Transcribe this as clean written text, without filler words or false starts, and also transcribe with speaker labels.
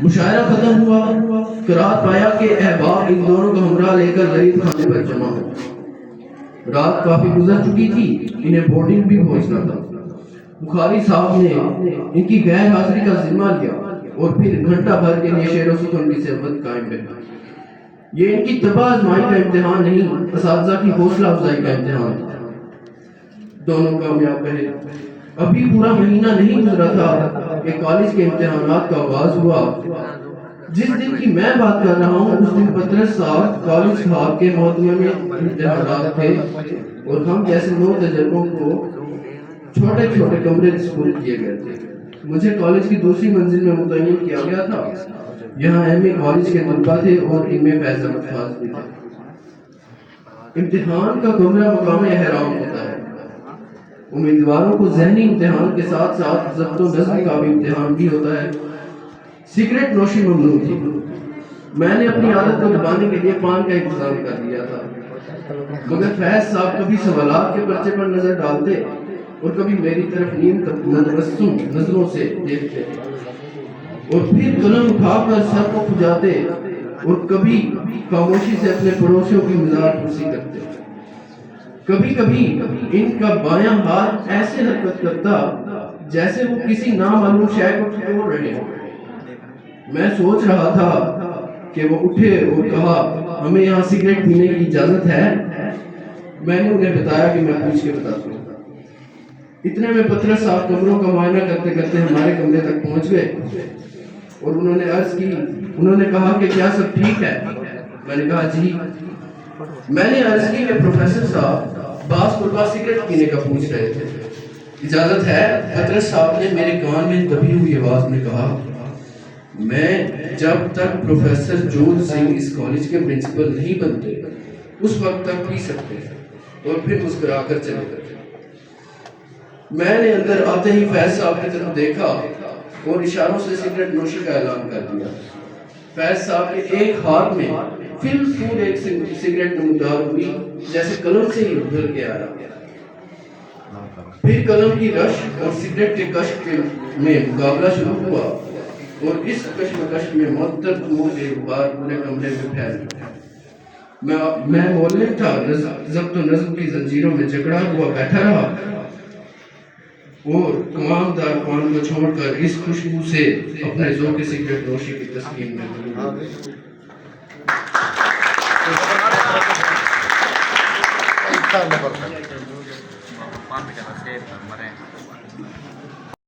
Speaker 1: مشاعرہ ختم ہوا، قرات پایا کہ احباب ان دونوں کو ہمراہ لے کر لذیذ کھانے پر جمع ہو۔ رات کافی گزر چکی تھی، انہیں بورڈنگ بھی پہنچنا تھا۔ بخاری صاحب نے ان کی غیر حاضری کا ذمہ لیا اور پھر گھنٹہ بھر کے لیے شعر و سخن کی صحبت قائم رکھی۔ یہ ان کی طبع آزمائی کا امتحان نہیں، اساتذہ کی حوصلہ افزائی کا امتحان تھا۔ دونوں کامیاب رہے۔ ابھی پورا مہینہ نہیں گزرا تھا کہ کالج کے امتحانات کا آغاز ہوا۔ جس دن کی میں بات کر رہا ہوں اس دن پطرس صاحب کالج خاب کے محکمے میں امتحانات تھے اور ہم جیسے 9 تجربوں کو چھوٹے چھوٹے کمرے سپرد کیے گئے تھے۔ مجھے کالج کی دوسری منزل میں متعین کیا گیا تھا۔ یہاں ایم اے کالج کے طلباء تھے اور ان میں فیض احمد خاص بھی تھے۔ امتحان کا کمرہ مقام احرام ہوتا ہے۔ امیدواروں کو ذہنی امتحان کے ساتھ ساتھ ضبط و نظم کا بھی امتحان بھی ہوتا ہے۔ سگریٹ نوشی ممنوع تھی۔ میں نے اپنی عادت کو دبانے کے لیے پان کا انتظام کر دیا تھا، مگر فیض صاحب کبھی سوالات کے پرچے پر نظر ڈالتے اور کبھی میری طرف نیم تبسم نظروں سے دیکھتے اور پھر قلم اٹھا کر سر کو کھجاتے اور کبھی خاموشی سے اپنے پڑوسیوں کی مزاح پرسی کرتے۔ کبھی کبھی ان کا بایاں ہاتھ ایسے حرکت کرتا جیسے وہ کسی نامعلوم شے کو ٹھٹول رہے ہوں۔ میں سوچ رہا تھا کہ وہ اٹھے اور کہا ہمیں یہاں سگریٹ پینے کی اجازت ہے۔ میں نے انہیں بتایا کہ میں پوچھ کے بتاتا ہوں۔ اتنے میں پطرس صاحب کمروں کا معائنہ کرتے کرتے ہمارے کمرے تک پہنچ گئے اور انہوں نے کہا کہ کیا سب ٹھیک ہے؟ میں نے کہا جی۔ میں نے عرض کی کہ پروفیسر صاحب بعض طلباء سگریٹ پینے کا پوچھ رہے تھے، اجازت ہے؟ پطرس صاحب نے میرے کان میں دبی ہوئی آواز میں کہا میں جب تک پروفیسر جود سنگھ اس کالج کے پرنسپل نہیں بنتے اس وقت تک پی سکتے ہیں، اور پھر مسکرا کر چلے گئے۔ میں نے اندر آتے ہی فیض صاحب کی طرف دیکھا اور اشاروں سے سگریٹ نوشی کا اعلان کر دیا۔ فیض صاحب کے ایک ہاتھ میں فل فول ایک سگریٹ نمودار ہوئی جیسے قلم سے ہی ابھر کے آیا۔ پھر قلم کی رش اور سگریٹ کے کش میں مقابلہ شروع ہوا اور اس کشمکش میں معطر دھوؤں کے غبار پورے کمرے میں پھیل گیا۔ میں مولف تھا، ضبط و نظم کی زنجیروں میں جکڑا ہوا بیٹھا رہا اور تمام دارفان کو چھوڑ کر اس خوشبو سے اپنے ذوق سگریٹ نوشی کی تسکین میں